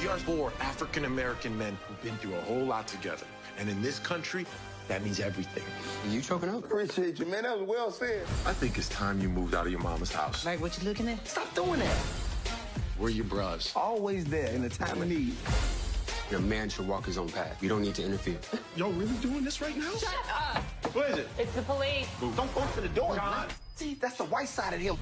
We are 4 African-American men who've been through a whole lot together. And in this country, that means everything. You choking up? Appreciate you, man. That was well said. I think it's time you moved out of your mama's house. Like what you looking at? Stop doing that. We're your bros. Always there in the time of need. Your man should walk his own path. You don't need to interfere. Y'all really doing this right now? Shut up! What is it? It's the police. Don't go to the door, man. See, that's the white side of him.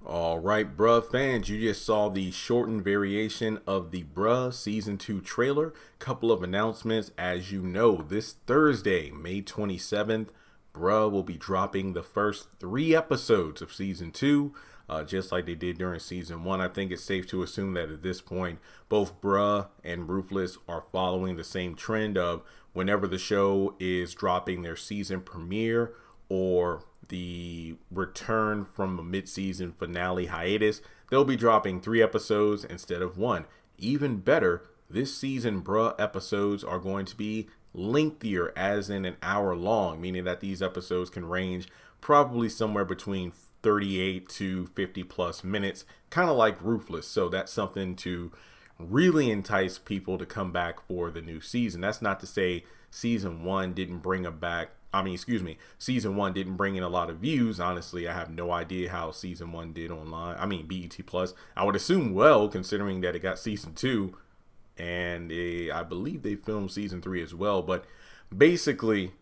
All right, bruh fans, you just saw the shortened variation of the Bruh Season 2 trailer. Couple of announcements. As you know, this Thursday, May 27th, Bruh will be dropping the first 3 episodes of Season 2, just like they did during Season 1. I think it's safe to assume that at this point, both Bruh and Ruthless are following the same trend of whenever the show is dropping their season premiere or the return from a mid-season finale hiatus, they'll be dropping 3 episodes instead of 1. Even better, this season Bruh episodes are going to be lengthier, as in an hour long, meaning that these episodes can range probably somewhere between 38 to 50 plus minutes, kind of like Ruthless. So that's something to really entice people to come back for the new season. That's not to say season 1 didn't bring season 1 didn't bring in a lot of views. Honestly, I have no idea how season 1 did online. BET Plus. I would assume well, considering that it got season 2, and I believe they filmed season 3 as well. But basically,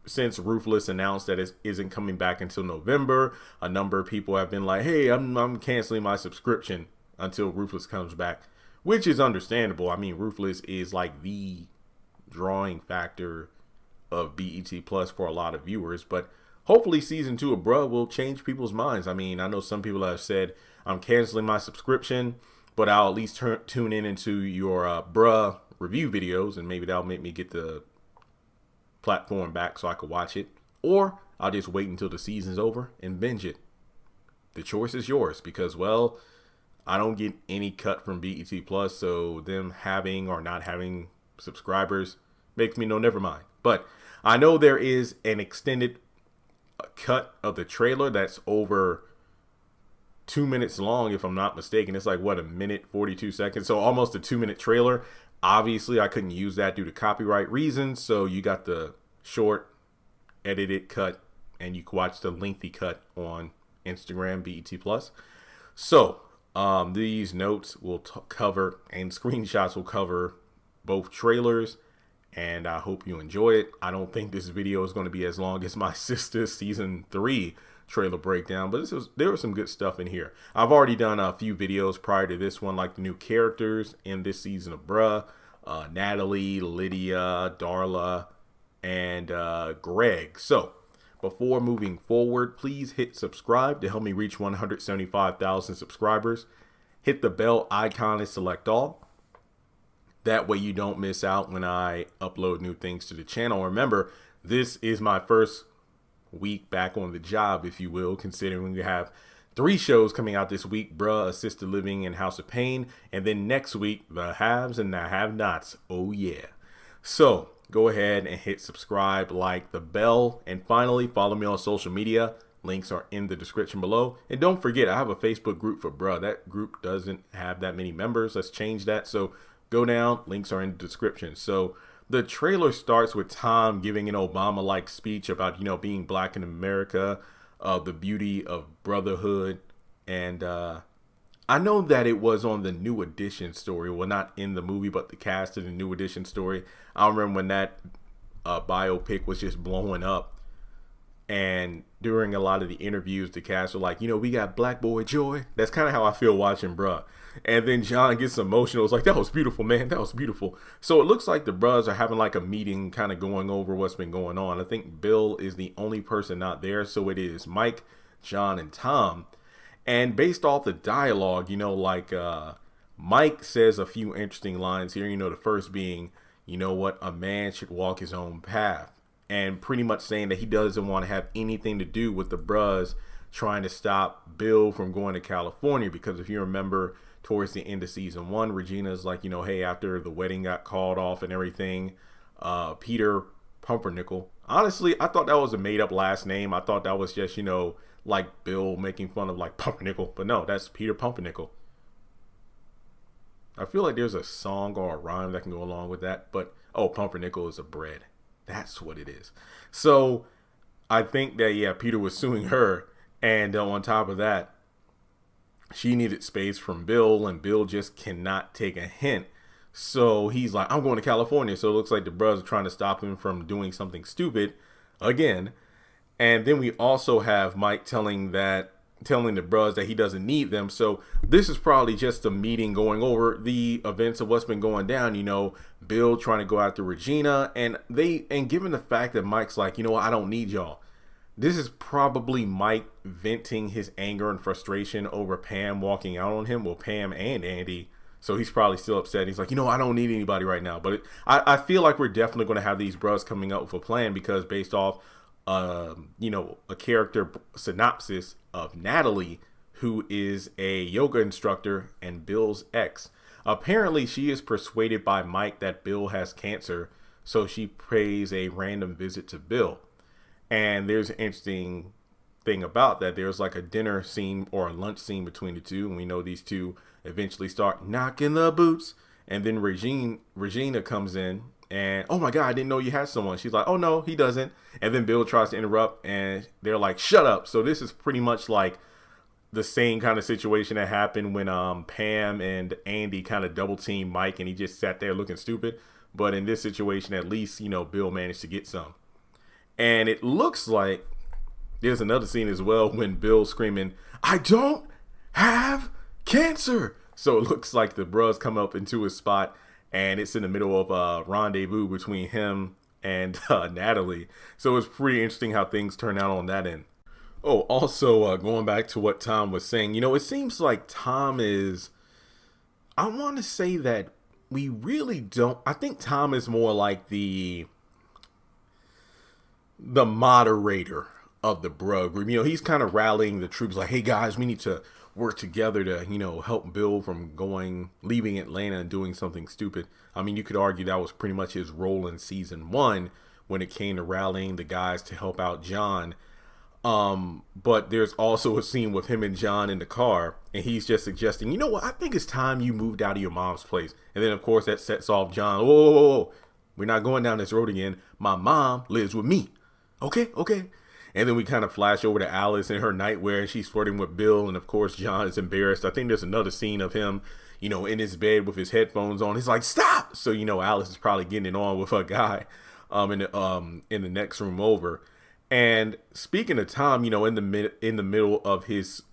since Ruthless announced that it isn't coming back until November, a number of people have been like, hey, I'm canceling my subscription until Ruthless comes back, which is understandable. Ruthless is like the drawing factor of BET Plus for a lot of viewers, but hopefully season 2 of Bruh will change people's minds. I know some people have said, I'm canceling my subscription, but I'll at least tune into your Bruh review videos, and maybe that'll make me get the platform back so I could watch it, or I'll just wait until the season's over and binge it. The choice is yours, because, well, I don't get any cut from BET Plus, so them having or not having subscribers makes me know never mind. But I know there is an extended cut of the trailer that's over 2 minutes long, if I'm not mistaken. It's like, what, 1minute 42 seconds? So almost a 2-minute trailer. Obviously, I couldn't use that due to copyright reasons. So you got the short, edited cut, and you can watch the lengthy cut on Instagram, BET Plus. So these notes will cover, and screenshots will cover both trailers, and I hope you enjoy it. I don't think this video is going to be as long as my sister's season 3 trailer breakdown, but there was some good stuff in here. I've already done a few videos prior to this one, like the new characters in this season of Bruh, Natalie, Lydia, Darla, and Greg. So before moving forward, please hit subscribe to help me reach 175,000 subscribers. Hit the bell icon and select all. That way you don't miss out when I upload new things to the channel. Remember, this is my first week back on the job, if you will, considering we have 3 shows coming out this week: Bruh, Assisted Living, and House of Pain. And then next week, the haves and the have-nots. Oh yeah. So go ahead and hit subscribe, like the bell, and finally follow me on social media. Links are in the description below. And don't forget, I have a Facebook group for Bruh. That group doesn't have that many members. Let's change that. So go down, links are in the description. So the trailer starts with Tom giving an Obama-like speech about, being black in America, the beauty of brotherhood. And I know that it was on the New Edition story. Well, not in the movie, but the cast of the New Edition story. I remember when that biopic was just blowing up. And during a lot of the interviews, the cast were like, we got Black Boy Joy. That's kind of how I feel watching Bruh. And then John gets emotional. It's like, that was beautiful, man. That was beautiful. So it looks like the Bruhs are having like a meeting, kind of going over what's been going on. I think Bill is the only person not there. So it is Mike, John, and Tom. And based off the dialogue, Mike says a few interesting lines here. The first being, what, a man should walk his own path. And pretty much saying that he doesn't want to have anything to do with the Bruhs trying to stop Bill from going to California. Because if you remember, towards the end of season 1, Regina's like, hey, after the wedding got called off and everything, Peter Pumpernickel. Honestly, I thought that was a made up last name. I thought that was just, like Bill making fun of like Pumpernickel. But no, that's Peter Pumpernickel. I feel like there's a song or a rhyme that can go along with that. But, oh, pumpernickel is a bread. That's what it is. So I think that, yeah, Peter was suing her. And on top of that, she needed space from Bill, and Bill just cannot take a hint. So he's like, I'm going to California. So it looks like the brothers are trying to stop him from doing something stupid again. And then we also have Mike telling the brothers that he doesn't need them. So this is probably just a meeting going over the events of what's been going down. You know, Bill trying to go after Regina, and given the fact that Mike's like, you know what, I don't need y'all. This is probably Mike venting his anger and frustration over Pam walking out on him. Well, Pam and Andy. So he's probably still upset. He's like, you know, I don't need anybody right now. But I feel like we're definitely going to have these bros coming up with a plan, because based off, you know, a character synopsis of Natalie, who is a yoga instructor and Bill's ex. Apparently, she is persuaded by Mike that Bill has cancer. So she pays a random visit to Bill. And there's an interesting thing about that. There's like a dinner scene or a lunch scene between the two. And we know these two eventually start knocking the boots. And then Regina comes in and, oh my God, I didn't know you had someone. She's like, oh no, he doesn't. And then Bill tries to interrupt and they're like, shut up. So this is pretty much like the same kind of situation that happened when Pam and Andy kind of double teamed Mike and he just sat there looking stupid. But in this situation, at least, you know, Bill managed to get some. And it looks like there's another scene as well when Bill's screaming, I don't have cancer. So it looks like the bros come up into his spot and it's in the middle of a rendezvous between him and Natalie. So it's pretty interesting how things turn out on that end. Oh, also going back to what Tom was saying, you know, it seems like Tom is, I want to say that we really don't, I think Tom is more like the moderator of the bro group. You know, he's kind of rallying the troops like, hey guys, we need to work together to, you know, help Bill from leaving Atlanta and doing something stupid. I mean, you could argue that was pretty much his role in season 1 when it came to rallying the guys to help out John. But there's also a scene with him and John in the car, and he's just suggesting, you know what, I think it's time you moved out of your mom's place. And then of course that sets off John. Whoa. We're not going down this road again. My mom lives with me. Okay. And then we kind of flash over to Alice in her nightwear, and she's flirting with Bill. And of course, John is embarrassed. I think there's another scene of him, you know, in his bed with his headphones on. He's like, stop. So, you know, Alice is probably getting it on with her guy, in the next room over. And speaking of Tom, you know, in the middle of his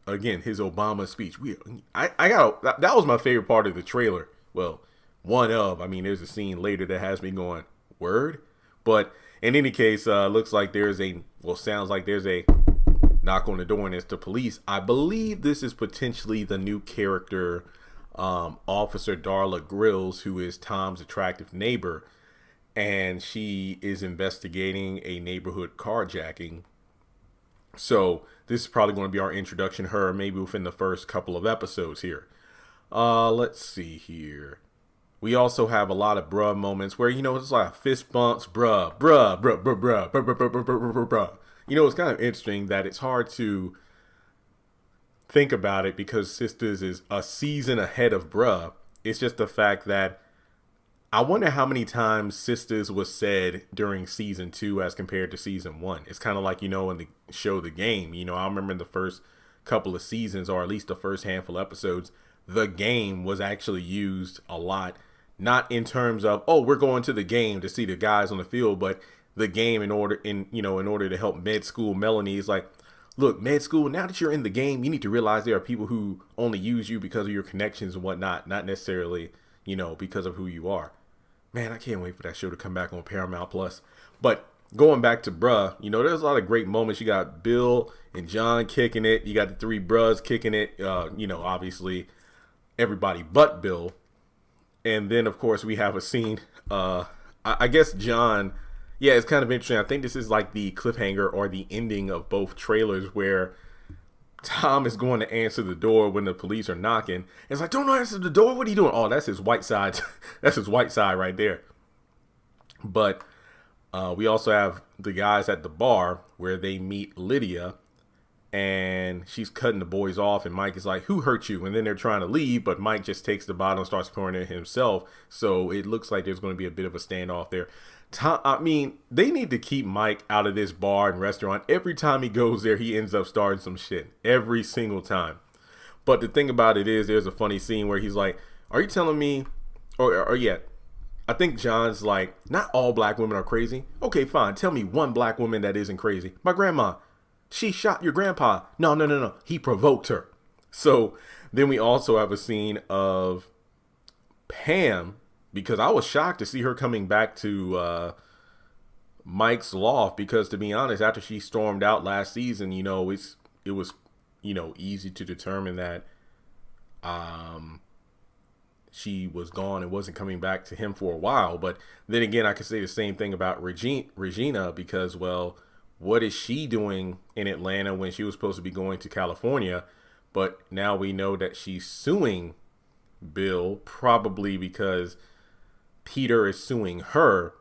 Obama speech, that was my favorite part of the trailer. Well, there's a scene later that has me going, word. But in any case, sounds like there's a knock on the door and it's the police. I believe this is potentially the new character, Officer Darla Grills, who is Tom's attractive neighbor. And she is investigating a neighborhood carjacking. So this is probably going to be our introduction to her, maybe within the first couple of episodes here. Let's see here. We also have a lot of bruh moments where, you know, it's like fist bumps, bruh. You know, it's kind of interesting that it's hard to think about it because Sisters is a season ahead of bruh. It's just the fact that I wonder how many times Sisters was said during season 2 as compared to season 1. It's kind of like, you know, in the show The Game, you know, I remember in the first couple of seasons, or at least the first handful of episodes, the game was actually used a lot. Not in terms of, oh, we're going to the game to see the guys on the field, but the game in order to help med school Melanie is like, look, med school, now that you're in the game, you need to realize there are people who only use you because of your connections and whatnot, not necessarily, you know, because of who you are. Man, I can't wait for that show to come back on Paramount Plus. But going back to bruh, you know, there's a lot of great moments. You got Bill and John kicking it. You got the 3 bros kicking it. You know, obviously everybody but Bill. And then, of course, we have a scene. I guess John, yeah, it's kind of interesting. I think this is like the cliffhanger or the ending of both trailers where Tom is going to answer the door when the police are knocking. It's like, don't answer the door. What are you doing? Oh, that's his white side. That's his white side right there. But we also have the guys at the bar where they meet Lydia. and she's cutting the boys off, and Mike is like, who hurt you? And then they're trying to leave, but Mike just takes the bottle and starts pouring it himself. So it looks like there's going to be a bit of a standoff there. I mean, they need to keep Mike out of this bar and restaurant. Every time he goes there, he ends up starting some shit every single time. But the thing about it is, there's a funny scene where he's like, are you telling me, or yeah, I think John's like, not all black women are crazy. Okay, fine. Tell me one black woman that isn't crazy. My grandma. She shot your grandpa. No. He provoked her. So then we also have a scene of Pam, because I was shocked to see her coming back to Mike's loft, because to be honest, after she stormed out last season, you know, it was, you know, easy to determine that she was gone and wasn't coming back to him for a while. But then again, I could say the same thing about Regina, because, well, what is she doing in Atlanta when she was supposed to be going to California? But now we know that she's suing Bill, probably because Peter is suing her.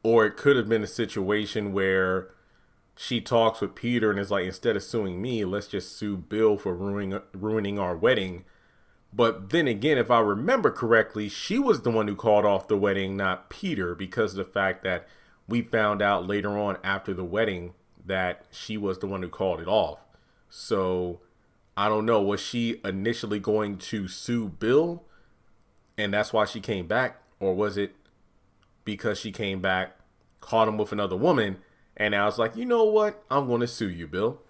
Or it could have been a situation where she talks with Peter and is like, instead of suing me, let's just sue Bill for ruining our wedding. But then again, if I remember correctly, she was the one who called off the wedding, not Peter, because of the fact that we found out later on after the wedding that she was the one who called it off. So I don't know. Was she initially going to sue Bill and that's why she came back? Or was it because she came back, caught him with another woman, and I was like, you know what? I'm going to sue you, Bill.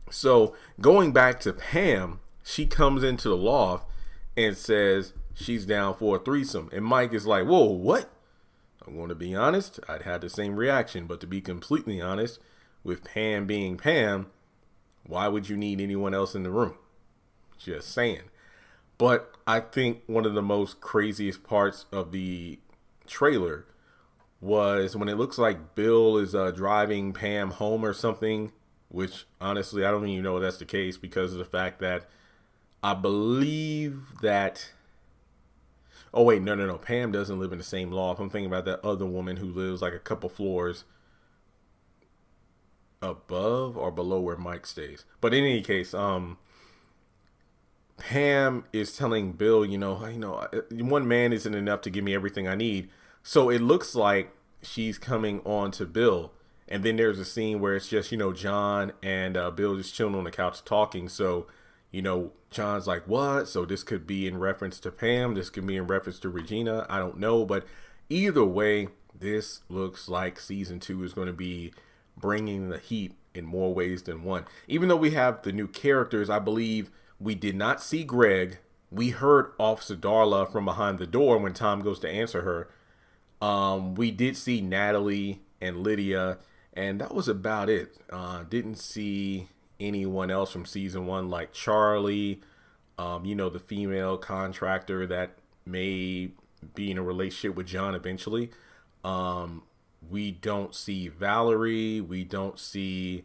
So going back to Pam, she comes into the loft and says she's down for a threesome. And Mike is like, whoa, what? I'm going to be honest, I'd had the same reaction. But to be completely honest, with Pam being Pam, why would you need anyone else in the room? Just saying. But I think one of the most craziest parts of the trailer was when it looks like Bill is driving Pam home or something, which honestly, I don't even know if that's the case, because of the fact that I believe that, oh wait, no. Pam doesn't live in the same loft. I'm thinking about that other woman who lives like a couple floors above or below where Mike stays. But in any case, Pam is telling Bill, you know, one man isn't enough to give me everything I need. So it looks like she's coming on to Bill. And then there's a scene where it's just, you know, John and Bill just chilling on the couch talking. So, you know, John's like, what? So this could be in reference to Pam. This could be in reference to Regina. I don't know. But either way, this looks like season 2 is going to be bringing the heat in more ways than one. Even though we have the new characters, I believe we did not see Greg. We heard Officer Darla from behind the door when Tom goes to answer her. We did see Natalie and Lydia, and that was about it. Didn't see anyone else from season 1, like Charlie, you know, the female contractor that may be in a relationship with John eventually. We don't see Valerie. We don't see,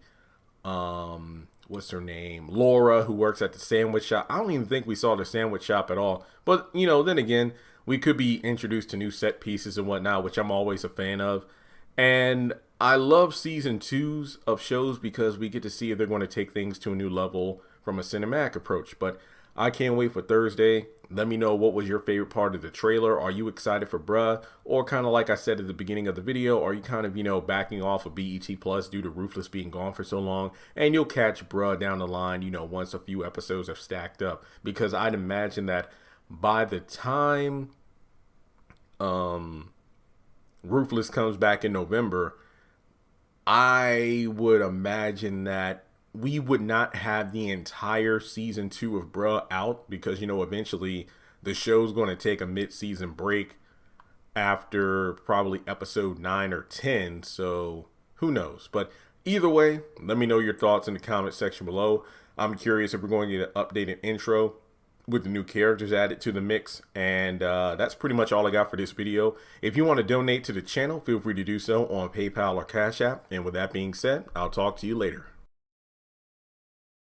what's her name? Laura, who works at the sandwich shop. I don't even think we saw the sandwich shop at all. But, you know, then again, we could be introduced to new set pieces and whatnot, which I'm always a fan of. And I love season 2s of shows because we get to see if they're going to take things to a new level from a cinematic approach. But I can't wait for Thursday. Let me know what was your favorite part of the trailer. Are you excited for Bruh? Or kind of like I said at the beginning of the video, are you kind of, you know, backing off of BET Plus due to Ruthless being gone for so long? And you'll catch Bruh down the line, you know, once a few episodes have stacked up. Because I'd imagine that by the time Ruthless comes back in November, I would imagine that we would not have the entire season 2 of Bruh out, because, you know, eventually the show's going to take a mid-season break after probably episode 9 or 10. So who knows? But either way, let me know your thoughts in the comment section below. I'm curious if we're going to get an updated intro with the new characters added to the mix. And that's pretty much all I got for this video. If you want to donate to the channel, feel free to do so on PayPal or Cash App. And with that being said, I'll talk to you later.